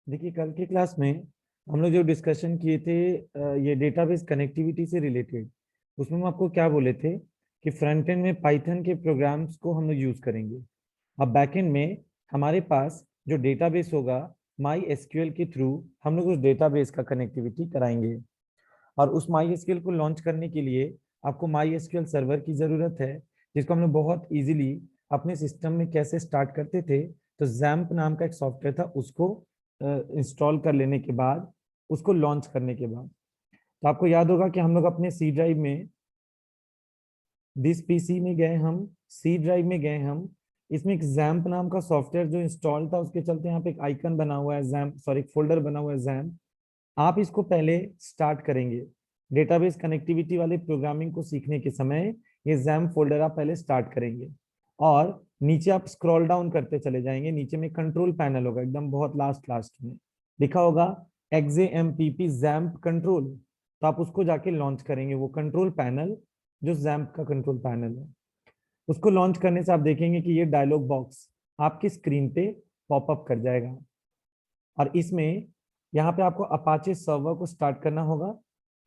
देखिए कल की क्लास में हम लोग जो डिस्कशन किए थे ये डेटाबेस कनेक्टिविटी से रिलेटेड, उसमें हम आपको क्या बोले थे कि फ्रंट एंड में पाइथन के प्रोग्राम्स को हम लोग यूज करेंगे। अब बैक एंड में हमारे पास जो डेटाबेस होगा माई एसक्यूएल के थ्रू हम लोग उस डेटाबेस का कनेक्टिविटी कराएंगे। और उस माई एसक्यूएल को लॉन्च करने के लिए आपको माई एसक्यूएल सर्वर की जरूरत है, जिसको हम लोग बहुत इजीली अपने सिस्टम में कैसे स्टार्ट करते थे। तो जैम्प नाम का एक सॉफ्टवेयर था, उसको इंस्टॉल कर लेने के बाद, उसको लॉन्च करने के बाद, तो आपको याद होगा कि हम लोग अपने सी ड्राइव में दिस पीसी में गए, हम सी ड्राइव में गए, हम इसमें एक जैम्प नाम का सॉफ्टवेयर जो इंस्टॉल था, उसके चलते यहाँ पे एक आइकन बना हुआ है जैम्प, सॉरी एक फोल्डर बना हुआ है जैम्प। आप इसको पहले स्टार्ट करेंगे डेटाबेस कनेक्टिविटी वाले प्रोग्रामिंग को सीखने के समय। ये जैम्प फोल्डर आप पहले स्टार्ट करेंगे और नीचे आप स्क्रॉल डाउन करते चले जाएंगे। नीचे में कंट्रोल पैनल होगा, एकदम बहुत लास्ट लास्ट में लिखा होगा XAMPP जैम्प कंट्रोल। तो आप उसको जाके लॉन्च करेंगे, वो कंट्रोल पैनल जो जैम्प का कंट्रोल पैनल है। उसको लॉन्च करने से आप देखेंगे कि ये डायलॉग बॉक्स आपकी स्क्रीन पे पॉपअप कर जाएगा। और इसमें यहाँ पे आपको अपाचे सर्वर को स्टार्ट करना होगा,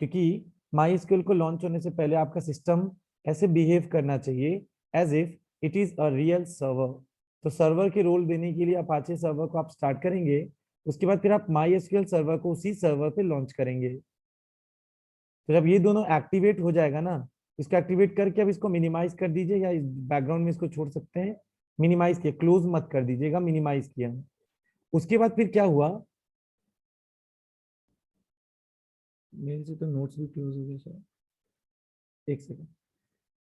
क्योंकि माई एसक्यूएल को लॉन्च होने से पहले आपका सिस्टम ऐसे बिहेव करना चाहिए as if it is a real server. तो सर्वर के रोल देने के लिए अपाचे सर्वर को आप स्टार्ट करेंगे। उसके बाद फिर आप माई एसक्यूएल सर्वर को उसी सर्वर पे लॉन्च करेंगे। तो जब ये दोनों एक्टिवेट हो जाएगा ना, इसको एक्टिवेट करके अब इसको मिनिमाइज कर दीजिए, या इस बैकग्राउंड में इसको छोड़ सकते हैं। मिनिमाइज किया, क्लोज मत कर दीजिएगा, मिनिमाइज किया। उसके बाद फिर क्या हुआ, मेरे से तो नोट्स भी क्लोज हो गए सर, एक सेकंड।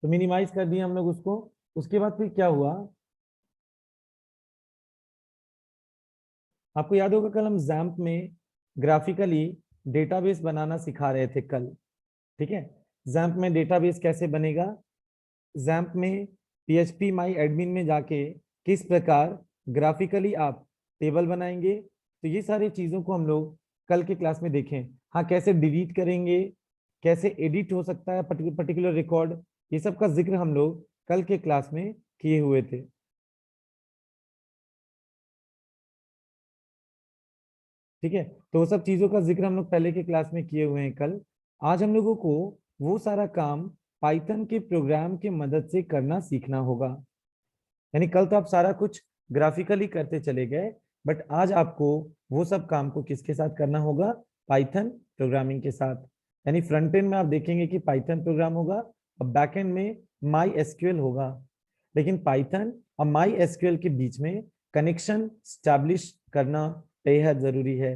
तो मिनिमाइज कर दिया हम लोग उसको। उसके बाद फिर क्या हुआ, आपको याद होगा कल हम जैम्प में ग्राफिकली डेटाबेस बनाना सिखा रहे थे कल। ठीक है, जैम्प में डेटाबेस कैसे बनेगा, जैम्प में PHP माई एडमिन में जाके किस प्रकार ग्राफिकली आप टेबल बनाएंगे। तो ये सारी चीजों को हम लोग कल के क्लास में देखें। हाँ, कैसे डिलीट करेंगे, कैसे एडिट हो सकता है पर्टिकुलर रिकॉर्ड, ये सब का जिक्र हम लोग कल के क्लास में किए हुए थे। ठीक है, तो वो सब चीजों का जिक्र हम लोग पहले के क्लास में किए हुए हैं कल। आज हम लोगों को वो सारा काम पाइथन के प्रोग्राम की मदद से करना सीखना होगा। यानी कल तो आप सारा कुछ ग्राफिकली करते चले गए, बट आज आपको वो सब काम को किसके साथ करना होगा, पाइथन प्रोग्रामिंग के साथ। यानी फ्रंट एंड में आप देखेंगे कि पाइथन प्रोग्राम होगा, और बैक एंड में माई एसक्यूएल होगा। लेकिन पाइथन और माई एसक्यूएल के बीच में कनेक्शन स्टैब्लिश करना बेहद जरूरी है,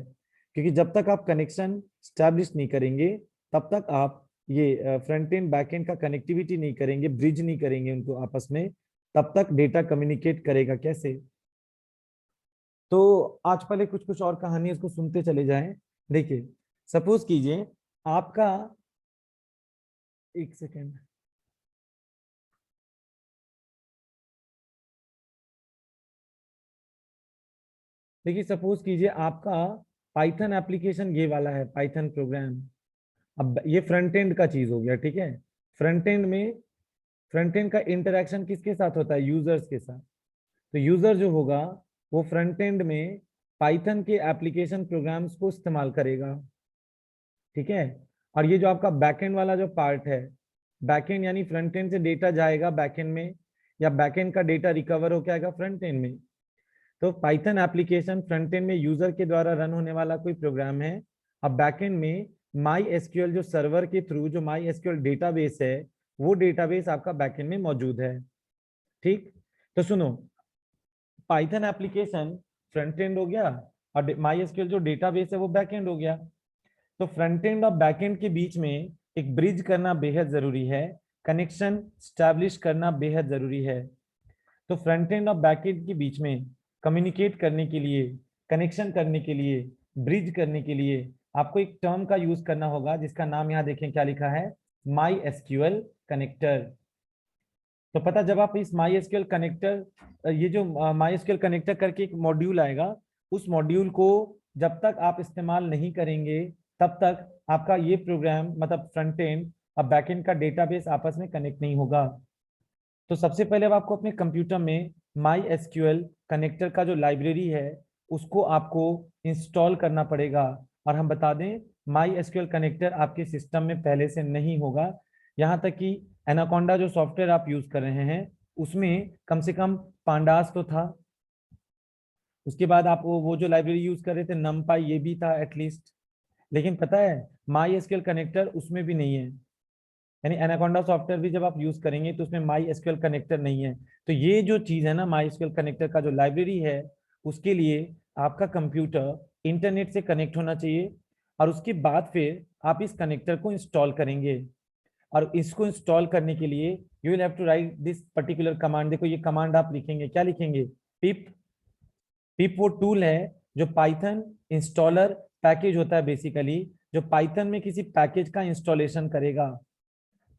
क्योंकि जब तक आप कनेक्शन स्टैब्लिश नहीं करेंगे, तब तक आप ये फ्रंट एंड बैक एंड का कनेक्टिविटी नहीं करेंगे, ब्रिज नहीं करेंगे उनको आपस में, तब तक डेटा कम्युनिकेट करेगा कैसे। तो आज पहले कुछ कुछ और कहानी इसको सुनते चले जाएं। देखिए, सपोज कीजिए आपका, एक सेकेंड, देखिए सपोज कीजिए आपका पाइथन एप्लीकेशन ये वाला है, पाइथन प्रोग्राम। अब ये फ्रंट एंड का चीज हो गया, ठीक है। फ्रंट एंड में, फ्रंट एंड का इंटरेक्शन किसके साथ होता है, यूजर्स के साथ। तो यूजर जो होगा वो फ्रंट एंड में पाइथन के एप्लीकेशन प्रोग्राम्स को इस्तेमाल करेगा। ठीक है, और ये जो आपका बैकएंड वाला जो पार्ट है, बैकएंड यानी फ्रंट एंड से डेटा जाएगा बैकएंड में, या बैकएंड का डेटा रिकवर होकर आएगा फ्रंट एंड में। तो पाइथन एप्लीकेशन फ्रंट एंड में यूजर के द्वारा रन होने वाला कोई प्रोग्राम है। अब बैकएंड में माई एसक्यूएल जो सर्वर के थ्रू जो माई एसक्यूएल डेटाबेस है, वो डेटाबेस आपका बैकएंड में मौजूद है। ठीक, तो सुनो, पाइथन एप्लीकेशन फ्रंट एंड हो गया, और माई एसक्यूएल जो डेटाबेस है वो बैक एंड हो गया। तो फ्रंट एंड और बैक एंड के बीच में एक ब्रिज करना बेहद जरूरी है, कनेक्शन स्टैब्लिश करना बेहद जरूरी है। तो फ्रंट एंड और बैक एंड के बीच में कम्युनिकेट करने के लिए, कनेक्शन करने के लिए, ब्रिज करने के लिए आपको एक टर्म का यूज करना होगा, जिसका नाम यहाँ देखें क्या लिखा है, माई एसक्यूएल कनेक्टर। तो पता, जब आप इस माई एसक्यूएल कनेक्टर, ये जो माई एसक्यूएल कनेक्टर करके एक मॉड्यूल आएगा, उस मॉड्यूल को जब तक आप इस्तेमाल नहीं करेंगे, तब तक आपका ये प्रोग्राम, मतलब फ्रंट एंड और बैक एंड का डेटाबेस आपस में कनेक्ट नहीं होगा। तो सबसे पहले अब आपको अपने कंप्यूटर में माई एसक्यूएल कनेक्टर का जो लाइब्रेरी है उसको आपको इंस्टॉल करना पड़ेगा। और हम बता दें MySQL कनेक्टर आपके सिस्टम में पहले से नहीं होगा। यहाँ तक कि एनाकोंडा जो सॉफ्टवेयर आप यूज कर रहे हैं उसमें कम से कम पांडास तो था, उसके बाद आप वो जो लाइब्रेरी यूज कर रहे थे नमपाई ये भी था एटलीस्ट, लेकिन पता है MySQL कनेक्टर उसमें भी नहीं है। यानी एनाकोंडा सॉफ्टवेयर भी जब आप यूज करेंगे तो उसमें MySQL कनेक्टर नहीं है। तो ये जो चीज है ना MySQL कनेक्टर का जो लाइब्रेरी है उसके लिए आपका कंप्यूटर इंटरनेट से कनेक्ट होना चाहिए और उसके बाद फिर आप इस कनेक्टर को इंस्टॉल करेंगे। और इसको इंस्टॉल करने के लिए you will have to write this particular command. देखो ये कमांड आप लिखेंगे, क्या लिखेंगे? पिप। पिप वो टूल है जो पाइथन इंस्टॉलर पैकेज होता है बेसिकली, जो पाइथन में किसी पैकेज का इंस्टॉलेशन करेगा।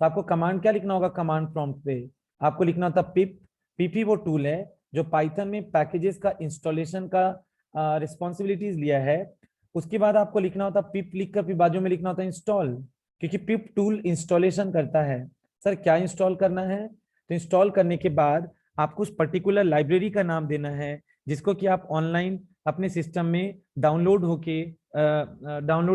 तो आपको कमांड क्या लिखना होगा? कमांड प्रॉम्प्ट पे आपको लिखना होता पिप। पिप ही वो टूल है जो पाइथन में पैकेजेस का इंस्टॉलेशन का रिस्पॉन्सिबिलिटीज लिया है। उसके बाद आपको लिखना होता पिप लिख कर फिर बाजू में लिखना होता इंस्टॉल, क्योंकि पिप टूल इंस्टॉलेशन करता है। सर क्या इंस्टॉल करना है? तो इंस्टॉल करने के बाद आपको उस पर्टिकुलर लाइब्रेरी का नाम देना है जिसको कि आप ऑनलाइन अपने सिस्टम में डाउनलोड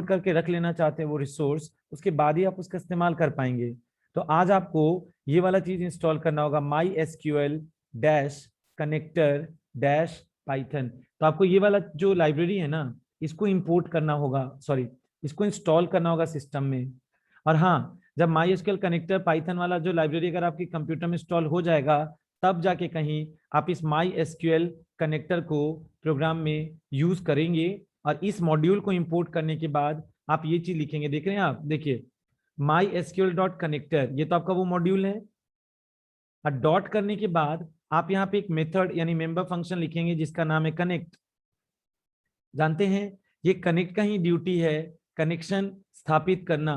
करके रख लेना चाहते हैं वो रिसोर्स, उसके बाद ही आप उसका इस्तेमाल कर पाएंगे। तो आज आपको ये वाला चीज इंस्टॉल करना होगा MySQL dash connector dash Python. तो आपको ये वाला जो लाइब्रेरी है ना इसको इंपोर्ट करना होगा, सॉरी इसको इंस्टॉल करना होगा सिस्टम में। और हाँ, जब MySQL कनेक्टर पाइथन वाला जो लाइब्रेरी अगर आपके कंप्यूटर में इंस्टॉल हो जाएगा तब जाके कहीं आप इस MySQL कनेक्टर को प्रोग्राम में यूज करेंगे। और इस मॉड्यूल को इंपोर्ट करने के बाद आप ये चीज लिखेंगे, देख रहे हैं आप, देखिए MySQL डॉट कनेक्टर, ये तो आपका वो मॉड्यूल है। और डॉट करने के बाद आप यहाँ पे एक मेथड यानी मेंबर फंक्शन लिखेंगे जिसका नाम है कनेक्ट। जानते हैं ये कनेक्ट का ही ड्यूटी है, कनेक्शन स्थापित करना।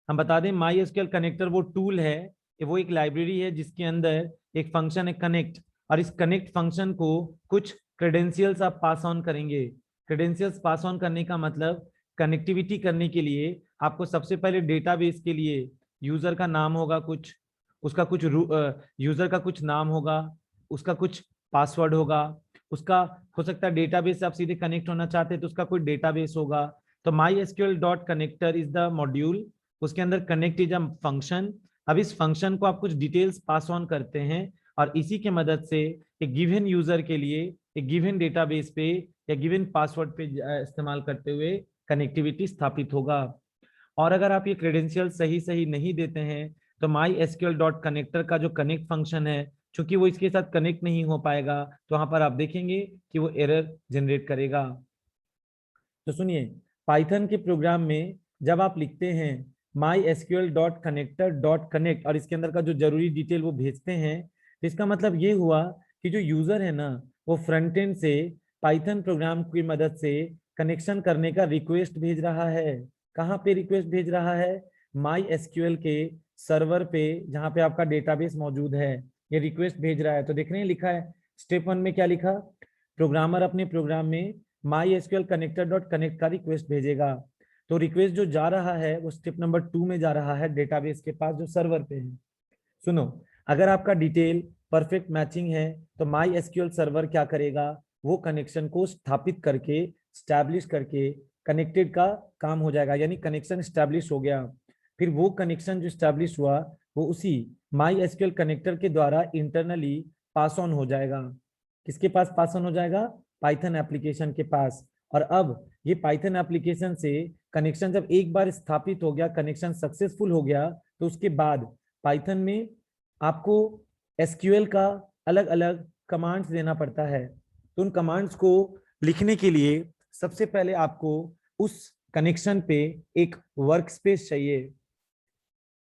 हम बता दें MySQL कनेक्टर वो टूल है, वो एक लाइब्रेरी है जिसके अंदर एक फंक्शन है कनेक्ट। और इस कनेक्ट फंक्शन को कुछ क्रेडेंशियल्स आप पास ऑन करेंगे। क्रेडेंशियल्स पास ऑन करने का मतलब कनेक्टिविटी करने के लिए आपको सबसे पहले डेटाबेस के लिए यूजर का नाम होगा, कुछ उसका कुछ यूजर का कुछ नाम होगा, उसका कुछ पासवर्ड होगा, उसका हो सकता है डेटाबेस से आप सीधे कनेक्ट होना चाहते हैं तो उसका कोई डेटाबेस होगा। तो MySQL dot connector is the module, उसके अंदर कनेक्ट इज अ फंक्शन। अब इस फंक्शन को आप कुछ डिटेल्स पास ऑन करते हैं और इसी के मदद से एक गिवन यूजर के लिए एक गिवन डेटाबेस पे या गिवन पासवर्ड पे इस्तेमाल करते हुए कनेक्टिविटी स्थापित होगा। और अगर आप ये क्रेडेंशियल सही सही नहीं देते हैं तो MySQL डॉट कनेक्टर का जो कनेक्ट फंक्शन है, चूंकि वो इसके साथ कनेक्ट नहीं हो पाएगा तो वहां पर आप देखेंगे कि वो एरर जनरेट करेगा। तो सुनिए, पाइथन के प्रोग्राम में जब आप लिखते हैं MySQL dot connector dot connect और इसके अंदर का जो जरूरी डिटेल वो भेजते हैं, तो इसका मतलब ये हुआ कि जो यूजर है ना वो फ्रंट एंड से पाइथन प्रोग्राम की मदद से कनेक्शन करने का रिक्वेस्ट भेज रहा है। कहाँ पे रिक्वेस्ट भेज रहा है? MySQL के सर्वर पे जहाँ पे आपका डेटाबेस मौजूद है, ये रिक्वेस्ट भेज रहा है। तो देख रहे हैं लिखा है स्टेप 1 में क्या लिखा? प्रोग्रामर अपने प्रोग्राम में MySQL कनेक्टर डॉट कनेक्ट का रिक्वेस्ट भेजेगा। तो रिक्वेस्ट जो जा रहा है वो स्टेप नंबर 2 में जा रहा है डेटाबेस के पास जो सर्वर पे है। सुनो, अगर आपका डिटेल परफेक्ट मैचिंग है तो MySQL सर्वर क्या करेगा? वो कनेक्शन को स्थापित करके स्टैब्लिश करके कनेक्टेड का काम हो जाएगा, यानी कनेक्शन स्टैब्लिश हो गया। फिर वो कनेक्शन जो स्टैब्लिश हुआ वो उसी MySQL कनेक्टर के द्वारा इंटरनली पास ऑन हो जाएगा। किसके पास पास ऑन हो जाएगा? पाइथन एप्लीकेशन के पास। और अब ये पाइथन एप्लीकेशन से कनेक्शन जब एक बार स्थापित हो गया, कनेक्शन सक्सेसफुल हो गया, तो उसके बाद पाइथन में आपको एसक्यूएल का अलग अलग कमांड्स देना पड़ता है। तो उन कमांड्स को लिखने के लिए सबसे पहले आपको उस कनेक्शन पे एक वर्क स्पेस चाहिए।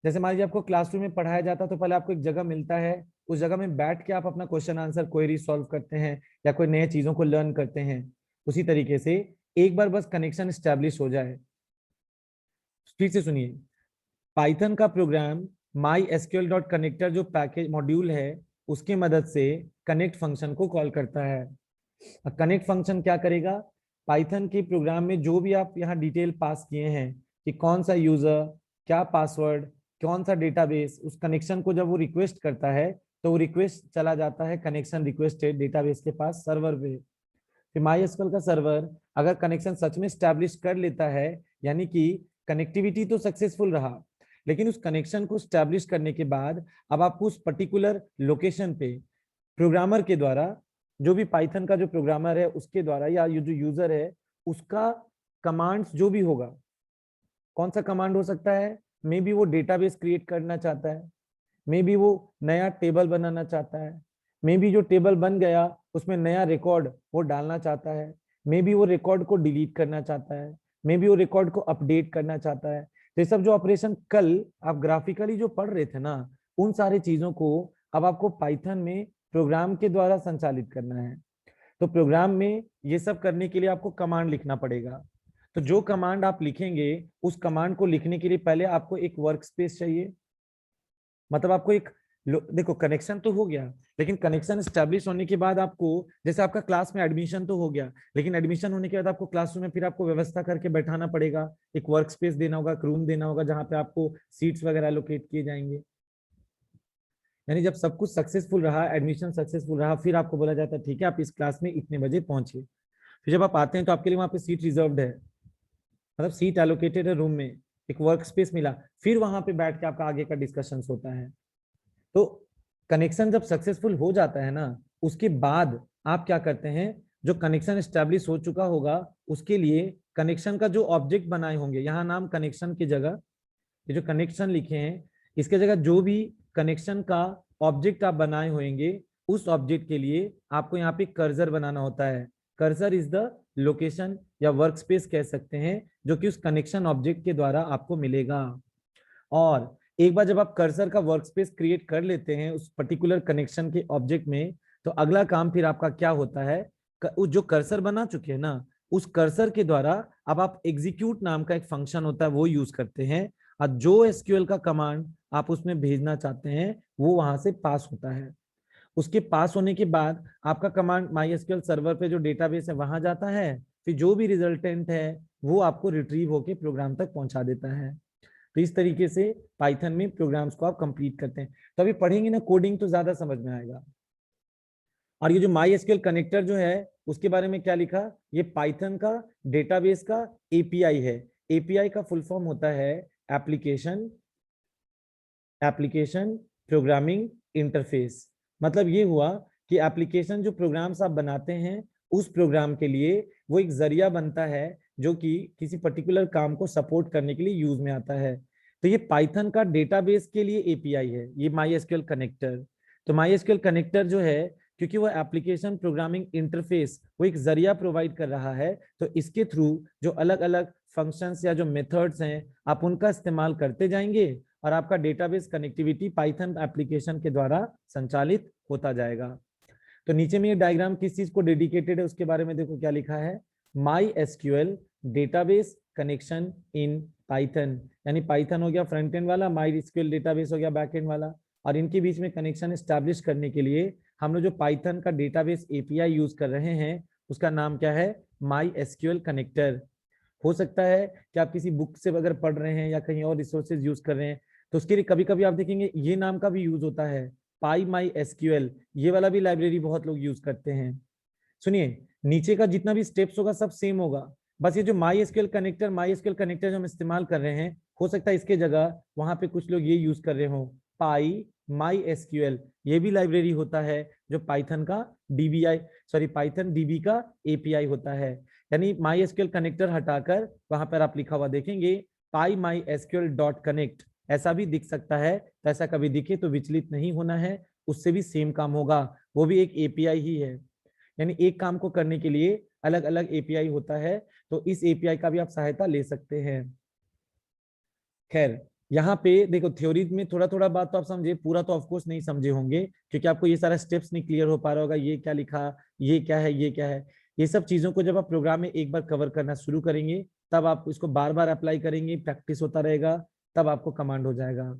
जैसे मान लीजिए आपको क्लासरूम में पढ़ाया जाता है तो पहले आपको एक जगह मिलता है, उस जगह में बैठ के आप अपना क्वेश्चन आंसर क्वेरी सॉल्व करते हैं या कोई नए चीजों को लर्न करते हैं। उसी तरीके से एक बार बस कनेक्शन स्टैब्लिश हो जाए, फिर से सुनिए, पाइथन का प्रोग्राम MySQL डॉट कनेक्टर जो पैकेज मॉड्यूल है उसकी मदद से कनेक्ट फंक्शन को कॉल करता है। कनेक्ट फंक्शन क्या करेगा? पाइथन के प्रोग्राम में जो भी आप यहाँ डिटेल पास किए हैं कि कौन सा यूजर, क्या पासवर्ड, कौन सा डेटाबेस, उस कनेक्शन को जब वो रिक्वेस्ट करता है तो वो रिक्वेस्ट चला जाता है कनेक्शन रिक्वेस्टेड डेटाबेस के पास सर्वर पे। फिर MySQL का सर्वर अगर कनेक्शन सच में स्टैब्लिश कर लेता है, यानी कि कनेक्टिविटी तो सक्सेसफुल रहा, लेकिन उस कनेक्शन को स्टैब्लिश करने के बाद अब आपको उस पर्टिकुलर लोकेशन पे प्रोग्रामर के द्वारा, जो भी पाइथन का जो प्रोग्रामर है उसके द्वारा, या ये जो यूजर है उसका कमांड्स जो भी होगा, कौन सा कमांड हो सकता है, मे बी वो डेटाबेस क्रिएट करना चाहता है, मे बी वो नया टेबल बनाना चाहता है, मे बी जो टेबल बन गया उसमें नया रिकॉर्ड वो डालना चाहता है, मे बी वो रिकॉर्ड को डिलीट करना चाहता है, मे बी वो रिकॉर्ड को अपडेट करना चाहता है। तो ये सब जो ऑपरेशन कल आप ग्राफिकली जो पढ़ रहे थे ना, उन सारी चीजों को अब आपको पाइथन में प्रोग्राम के द्वारा संचालित करना है। तो प्रोग्राम में ये सब करने के लिए आपको कमांड लिखना पड़ेगा। तो जो कमांड आप लिखेंगे, उस कमांड को लिखने के लिए पहले आपको एक वर्क स्पेस चाहिए, मतलब आपको एक, देखो कनेक्शन तो हो गया, लेकिन कनेक्शन स्टैब्लिश होने के बाद आपको, जैसे आपका क्लास में एडमिशन तो हो गया, लेकिन एडमिशन होने के बाद आपको क्लासरूम में फिर आपको व्यवस्था करके बैठाना पड़ेगा, एक वर्क स्पेस देना होगा, एक रूम देना होगा जहां पे आपको सीट्स वगैरह एलोकेट किए जाएंगे। यानी जब सब कुछ सक्सेसफुल रहा, एडमिशन सक्सेसफुल रहा, फिर आपको बोला जाता है ठीक है आप इस क्लास में इतने बजे पहुंचिए। फिर जब आप आते हैं तो आपके लिए वहां पे सीट रिजर्व्ड है, मतलब सीट एलोकेटेड है रूम में, एक वर्क स्पेस मिला, फिर वहां पे बैठ के आपका आगे का डिस्कशन होता है। तो कनेक्शन जब सक्सेसफुल हो जाता है ना, उसके बाद आप क्या करते हैं, जो कनेक्शन स्टैब्लिश हो चुका होगा उसके लिए कनेक्शन का जो ऑब्जेक्ट बनाए होंगे, यहाँ नाम कनेक्शन की जगह, ये जो कनेक्शन लिखे हैं इसके जगह जो भी कनेक्शन का ऑब्जेक्ट आप बनाए होंगे, उस ऑब्जेक्ट के लिए आपको यहाँ पे कर्सर बनाना होता है। कर्सर इज द लोकेशन या वर्क स्पेस कह सकते हैं, जो कि उस कनेक्शन ऑब्जेक्ट के द्वारा आपको मिलेगा। और एक बार जब आप कर्सर का वर्क स्पेस क्रिएट कर लेते हैं उस पर्टिकुलर कनेक्शन के ऑब्जेक्ट में, तो अगला काम फिर आपका क्या होता है, जो कर्सर बना चुके हैं ना, उस कर्सर के द्वारा अब आप एग्जीक्यूट नाम का एक फंक्शन होता है वो यूज करते हैं, और जो एसक्यूएल का कमांड आप उसमें भेजना चाहते हैं वो वहां से पास होता है। उसके पास होने के बाद आपका कमांड MySQL सर्वर पे जो डेटाबेस है वहां जाता है, फिर जो भी रिजल्टेंट है वो आपको रिट्रीव होके प्रोग्राम तक पहुंचा देता है। तो इस तरीके से पाइथन में प्रोग्राम्स को आप कंप्लीट करते हैं। तो अभी पढ़ेंगे ना कोडिंग तो ज्यादा समझ में आएगा। और ये जो MySQL कनेक्टर जो है उसके बारे में क्या लिखा, ये पाइथन का डेटाबेस का एपीआई है। एपीआई का फुल फॉर्म होता है एप्लीकेशन प्रोग्रामिंग इंटरफेस। मतलब ये हुआ कि एप्लीकेशन जो प्रोग्राम्स आप बनाते हैं उस प्रोग्राम के लिए वो एक जरिया बनता है जो कि किसी पर्टिकुलर काम को सपोर्ट करने के लिए यूज में आता है। तो ये पाइथन का डेटाबेस के लिए एपीआई है, ये MySQL कनेक्टर। तो MySQL कनेक्टर जो है, क्योंकि वो एप्लीकेशन प्रोग्रामिंग इंटरफेस वो एक जरिया प्रोवाइड कर रहा है, तो इसके थ्रू जो अलग अलग फंक्शंस या जो मेथड्स हैं आप उनका इस्तेमाल करते जाएंगे और आपका डेटाबेस कनेक्टिविटी पाइथन एप्लीकेशन के द्वारा संचालित होता जाएगा। तो नीचे में ये डायग्राम किस चीज को डेडिकेटेड है उसके बारे में देखो क्या लिखा है, MySQL database connection in Python, यानी पाइथन हो गया फ्रंट एंड वाला, MySQL डेटाबेस हो गया बैक एंड वाला, और इनके बीच में कनेक्शन एस्टैब्लिश करने के लिए हम लोग जो पाइथन का डेटाबेस एपीआई यूज कर रहे हैं उसका नाम क्या है, MySQL कनेक्टर। हो सकता है कि आप किसी बुक से अगर पढ़ रहे हैं या कहीं और रिसोर्सेज यूज कर रहे हैं तो उसके लिए कभी कभी आप देखेंगे ये नाम का भी यूज होता है, PyMySQL, ये वाला भी लाइब्रेरी बहुत लोग यूज करते हैं। सुनिए, नीचे का जितना भी स्टेप्स होगा सब सेम होगा, बस ये जो MySQL कनेक्टर जो हम इस्तेमाल कर रहे हैं, हो सकता है इसके जगह वहां पे कुछ लोग ये यूज कर रहे हो PyMySQL, ये भी लाइब्रेरी होता है जो पाइथन का पाइथन डीबी का एपीआई होता है। यानी MySQL कनेक्टर हटाकर वहां पर आप लिखा हुआ देखेंगे PyMySQL.connect, ऐसा भी दिख सकता है, तो ऐसा कभी दिखे तो विचलित नहीं होना है, उससे भी सेम काम होगा, वो भी एक एपीआई ही है। यानी एक काम को करने के लिए अलग अलग एपीआई होता है, तो इस एपीआई का भी आप सहायता ले सकते हैं। खैर, यहाँ पे देखो थ्योरी में थोड़ा थोड़ा बात तो आप समझे, पूरा तो ऑफकोर्स नहीं समझे होंगे क्योंकि आपको ये सारा स्टेप्स नहीं क्लियर हो पा रहा होगा, ये क्या लिखा, ये क्या है, ये क्या है। ये सब चीजों को जब आप प्रोग्राम में एक बार कवर करना शुरू करेंगे तब आप इसको बार बार अप्लाई करेंगे, प्रैक्टिस होता रहेगा, तब आपको कमांड हो जाएगा।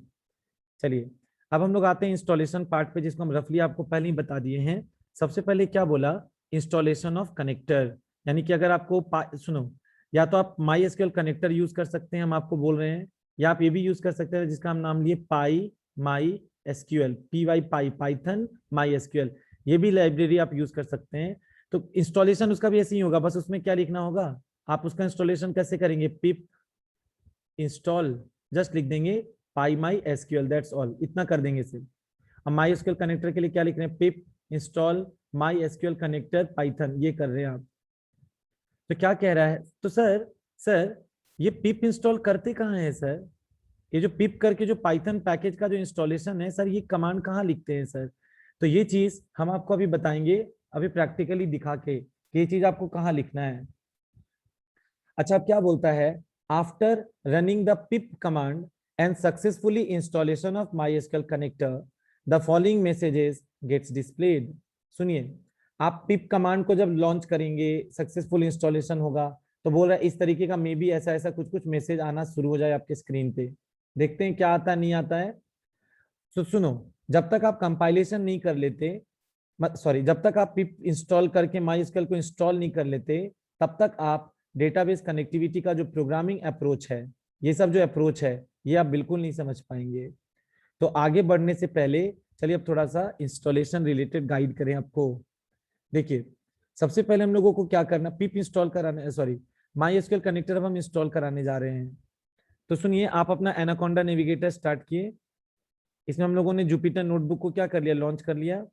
चलिए, अब हम लोग आते हैं इंस्टॉलेशन पार्ट पे, जिसको हम रफली आपको पहले ही बता दिए हैं। सबसे पहले क्या बोला, इंस्टॉलेशन ऑफ कनेक्टर, यानी कि अगर आपको सुनो, या तो आप MySQL कनेक्टर यूज कर सकते हैं, हम आपको बोल रहे हैं, या आप ये भी यूज कर सकते हैं जिसका हम नाम लिए PyMySQL, पाइथन MySQL, ये भी लाइब्रेरी आप यूज कर सकते हैं। तो इंस्टॉलेशन उसका भी ऐसे ही होगा, बस उसमें क्या लिखना होगा, आप उसका इंस्टॉलेशन कैसे करेंगे, पिप इंस्टॉल, जस्ट लिख देंगे पाई माई एसक्यूएल, दैट्स ऑल, इतना कर देंगे सिर्फ। अब माई एसक्यूएल कनेक्टर के लिए क्या लिख रहे हैं, पिप इंस्टॉल माई एसक्यूएल कनेक्टर पाइथन, ये कर रहे हैं आप। तो क्या कह रहा है, तो सर ये पिप इंस्टॉल करते कहाँ है सर, ये जो पिप करके जो पाइथन पैकेज का जो इंस्टॉलेशन है सर, ये कमांड कहाँ लिखते हैं सर। तो ये चीज हम आपको अभी बताएंगे, अभी प्रैक्टिकली दिखा के कि ये चीज आपको कहाँ लिखना है। अच्छा, अब क्या बोलता है, after running the pip command and successfully installation of MySQL connector the following messages gets displayed. सुनिए, आप पिप कमांड को जब लॉन्च करेंगे, सक्सेसफुल इंस्टॉलेशन होगा, तो बोल रहा है इस तरीके का मे बी ऐसा ऐसा कुछ कुछ मैसेज आना शुरू हो जाए आपके स्क्रीन पे। देखते हैं क्या आता नहीं आता है। तो सुनो, जब तक आप कंपाइलेशन नहीं कर लेते, सॉरी, जब तक आप पिप इंस्टॉल करके MySQL को इंस्टॉल नहीं कर लेते, तब तक आप डेटाबेस कनेक्टिविटी का जो प्रोग्रामिंग अप्रोच है, ये सब जो अप्रोच है, ये आप बिल्कुल नहीं समझ पाएंगे। तो आगे बढ़ने से पहले चलिए अब थोड़ा सा इंस्टॉलेशन रिलेटेड गाइड करें आपको। देखिए, सबसे पहले हम लोगों को क्या करना, पिप इंस्टॉल कराने, सॉरी, MySQL कनेक्टर अब हम इंस्टॉल कराने जा रहे हैं। तो सुनिए, आप अपना एनाकोंडा नेविगेटर स्टार्ट किए। इसमें हम लोगों ने जुपिटर नोटबुक को क्या कर लिया, लॉन्च कर लिया।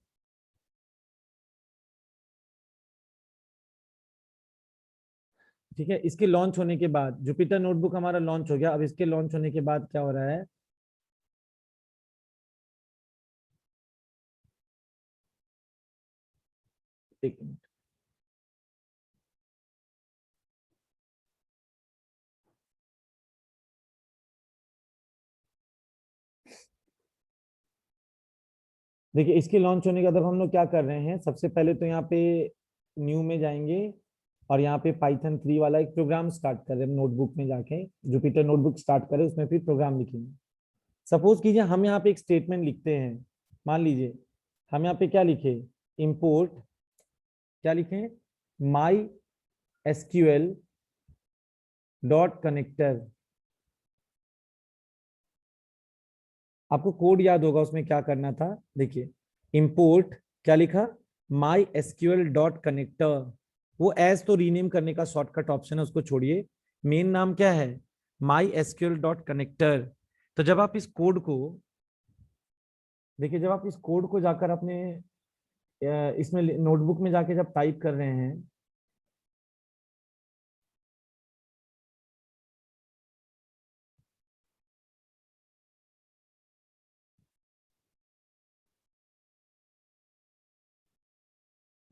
ठीक है, इसके लॉन्च होने के बाद जुपिटर नोटबुक हमारा लॉन्च हो गया। अब इसके लॉन्च होने के बाद क्या हो रहा है, एक मिनट। देखिए, इसके लॉन्च होने के बाद अब हम लोग क्या कर रहे हैं, सबसे पहले तो यहाँ पे न्यू में जाएंगे और यहाँ पे पाइथन 3 वाला एक प्रोग्राम स्टार्ट कर रहे हैं नोटबुक में जाके, जुपिटर नोटबुक स्टार्ट करें, उसमें फिर प्रोग्राम लिखेंगे। सपोज कीजिए हम यहाँ पे एक स्टेटमेंट लिखते हैं, मान लीजिए हम यहाँ पे क्या लिखे, इंपोर्ट, क्या लिखे, माई एसक्यूएल डॉट कनेक्टर। आपको कोड याद होगा उसमें क्या करना था, देखिए, इंपोर्ट, क्या लिखा, माई एसक्यूएल डॉट कनेक्टर। वो एज तो रीनेम करने का शॉर्टकट ऑप्शन है, उसको छोड़िए, मेन नाम क्या है, माई एसक्यूएल डॉट कनेक्टर। तो जब आप इस कोड को देखिए, जब आप इस कोड को जाकर अपने इसमें नोटबुक में जाके जब टाइप कर रहे हैं,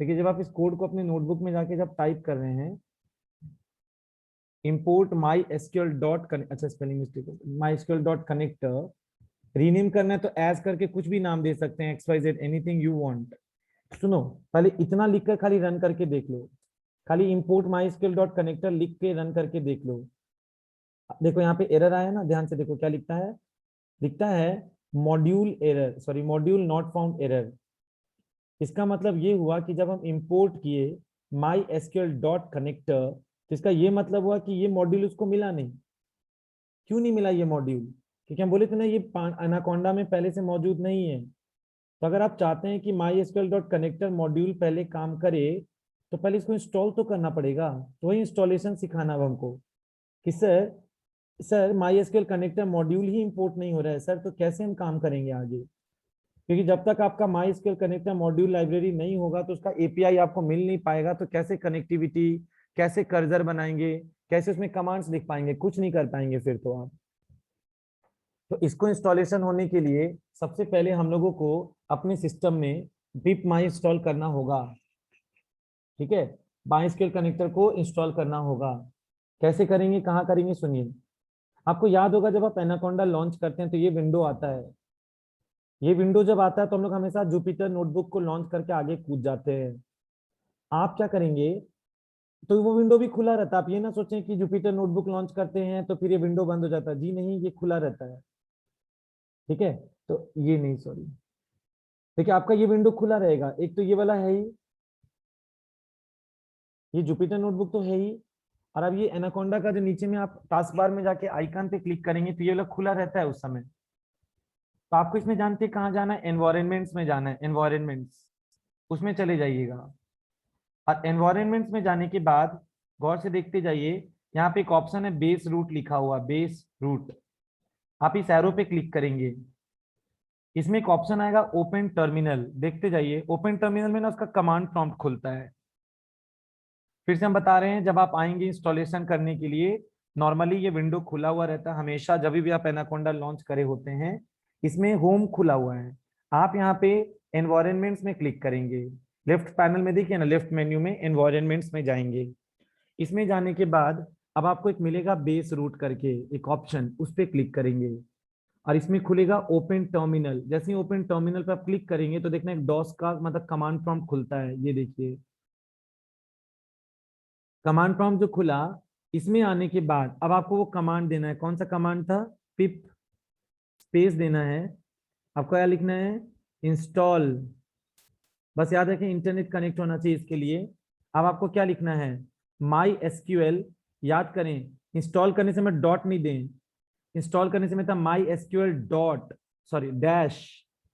देखिए जब आप इस कोड को अपने नोटबुक में जाके जब टाइप कर रहे हैं, import my SQL dot connect, अच्छा spelling mistake, my SQL dot connector, rename करना है तो एज करके कुछ भी नाम दे सकते हैं, XYZ, एनीथिंग यू वांट। सुनो, पहले इतना लिखकर खाली रन करके देख लो, खाली import my SQL dot connector लिख के रन करके देख लो। देखो यहाँ पे एरर आया ना, ध्यान से देखो क्या लिखता है, लिखता है module error, sorry module not found error. इसका मतलब ये हुआ कि जब हम इंपोर्ट किए माई एसक्यूएल डॉट कनेक्टर, तो इसका ये मतलब हुआ कि ये मॉड्यूल उसको मिला नहीं। क्यों नहीं मिला ये मॉड्यूल, क्योंकि हम बोले थे ना ये एनाकोंडा में पहले से मौजूद नहीं है। तो अगर आप चाहते हैं कि MySQL डॉट कनेक्टर मॉड्यूल पहले काम करे, तो पहले इसको इंस्टॉल तो करना पड़ेगा। तो वही इंस्टॉलेशन सिखाना अब हमको कि सर MySQL कनेक्टर मॉड्यूल ही इंपोर्ट नहीं हो रहा है सर, तो कैसे हम काम करेंगे आगे। क्योंकि जब तक आपका MySQL कनेक्टर मॉड्यूल लाइब्रेरी नहीं होगा तो उसका एपीआई आपको मिल नहीं पाएगा, तो कैसे कनेक्टिविटी, कैसे कर्सर बनाएंगे, कैसे उसमें कमांड्स लिख पाएंगे, कुछ नहीं कर पाएंगे फिर तो आप। तो इसको इंस्टॉलेशन होने के लिए सबसे पहले हम लोगों को अपने सिस्टम में पिप माई इंस्टॉल करना होगा। ठीक है, MySQL कनेक्टर को इंस्टॉल करना होगा। कैसे करेंगे, कहाँ करेंगे, सुनिए। आपको याद होगा जब आप एनाकोंडा लॉन्च करते हैं तो ये विंडो आता है। ये विंडो जब आता है तो हम लोग हमेशा जुपिटर नोटबुक को लॉन्च करके आगे कूद जाते हैं। आप क्या करेंगे, तो वो विंडो भी खुला रहता है। आप ये ना सोचें कि जुपिटर नोटबुक लॉन्च करते हैं तो फिर ये विंडो बंद हो जाता है, जी नहीं, ये खुला रहता है। ठीक है, तो ये नहीं, सॉरी, देखिए आपका ये विंडो खुला रहेगा, एक तो ये वाला है ही, ये जुपिटर नोटबुक तो है ही। और अब ये एनाकोंडा का जो नीचे में आप टास्क बार में जाके आइकन पे क्लिक करेंगे तो ये वाला खुला रहता है उस समय। तो आपको इसमें जानते हैं कहाँ जाना है, एनवायरमेंट्स में जाना है, एनवायरमेंट्स, उसमें चले जाइएगा। और एनवायरनमेंट्स में जाने के बाद गौर से देखते जाइए, यहाँ पे एक ऑप्शन है बेस रूट लिखा हुआ, बेस रूट। आप इस एरो पे क्लिक करेंगे, इसमें एक ऑप्शन आएगा ओपन टर्मिनल, देखते जाइए। ओपन टर्मिनल में ना उसका कमांड प्रॉम्प्ट खुलता है। फिर से हम बता रहे हैं, जब आप आएंगे इंस्टॉलेशन करने के लिए, नॉर्मली ये विंडो खुला हुआ रहता है हमेशा, जब भी आप एनाकोंडा लॉन्च करे होते हैं। इसमें होम खुला हुआ है, आप यहाँ पे एनवायरनमेंट्स में क्लिक करेंगे। लेफ्ट पैनल में देखिए ना, लेफ्ट मेन्यू में एनवायरनमेंट्स में जाएंगे। इसमें जाने के बाद अब आपको एक मिलेगा बेस रूट करके एक ऑप्शन, उस पर क्लिक करेंगे और इसमें खुलेगा ओपन टर्मिनल। जैसे ही ओपन टर्मिनल पर आप क्लिक करेंगे तो देखना एक डॉस का मतलब कमांड प्रॉम्प्ट खुलता है, ये देखिए कमांड प्रॉम्प्ट जो खुला। इसमें आने के बाद अब आपको वो कमांड देना है, कौन सा कमांड था, पिप स्पेस देना है। आपको क्या लिखना है, इंस्टॉल। बस याद रखें इंटरनेट कनेक्ट होना चाहिए इसके लिए। अब आपको क्या लिखना है, माई एसक्यूएल। याद करें, इंस्टॉल करने से मैं डॉट नहीं दें, इंस्टॉल करने से मैं था my SQL dot sorry dash